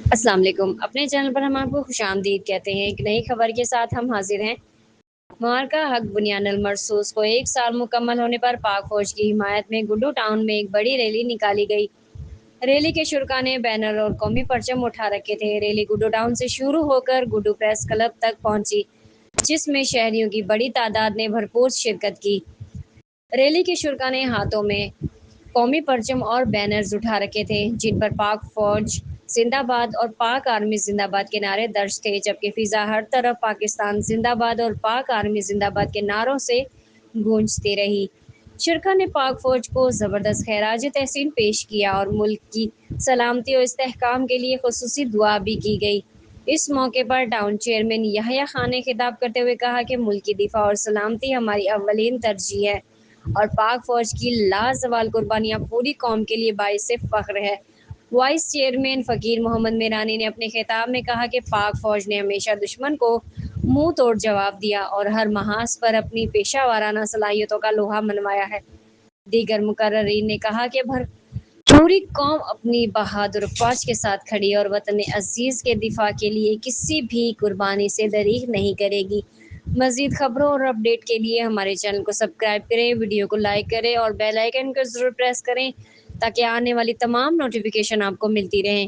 السلام علیکم۔ اپنے چینل پر ہم آپ کو خوش آمدید کہتے ہیں۔ ایک نئی خبر کے ساتھ ہم حاضر ہیں۔ معرکہ حق بنیان المرصوص کو 1 سال مکمل ہونے پر پاک فوج کی حمایت میں گڈو ٹاؤن میں ایک بڑی ریلی نکالی گئی۔ ریلی کے شرکاء نے بینر اور قومی پرچم اٹھا رکھے تھے۔ ریلی گڈو ٹاؤن سے شروع ہو کر گڈو پریس کلب تک پہنچی، جس میں شہریوں کی بڑی تعداد نے بھرپور شرکت کی۔ ریلی کے شرکاء نے ہاتھوں میں قومی پرچم اور بینرز اٹھا رکھے تھے، جن پر پاک فوج زندہ باد اور پاک آرمی زندہ باد کے نعرے درج تھے، جبکہ فضا ہر طرف پاکستان زندہ باد اور پاک آرمی زندہ باد کے نعروں سے گونجتی رہی۔ شرکاء نے پاک فوج کو زبردست خراج تحسین پیش کیا اور ملک کی سلامتی اور استحکام کے لیے خصوصی دعا بھی کی گئی۔ اس موقع پر ٹاؤن چیئرمین یحییٰ خان نے خطاب کرتے ہوئے کہا کہ ملک کی دفاع اور سلامتی ہماری اولین ترجیح ہے اور پاک فوج کی لازوال قربانیاں پوری قوم کے لیے باعث فخر ہے۔ وائس چیئرمین فقیر محمد میرانی نے اپنے خطاب میں کہا کہ پاک فوج نے ہمیشہ دشمن کو منہ توڑ جواب دیا اور ہر محاذ پر اپنی پیشہ ورانہ صلاحیتوں کا لوہا منوایا ہے۔ دیگر مقررین نے کہا کہ پوری قوم اپنی بہادر فوج کے ساتھ کھڑی اور وطن عزیز کے دفاع کے لیے کسی بھی قربانی سے دریغ نہیں کرے گی۔ مزید خبروں اور اپڈیٹ کے لیے ہمارے چینل کو سبسکرائب کریں، ویڈیو کو لائک کریں اور بیل آئیکن کو ضرور پریس کریں تاکہ آنے والی تمام نوٹیفیکیشن آپ کو ملتی رہیں۔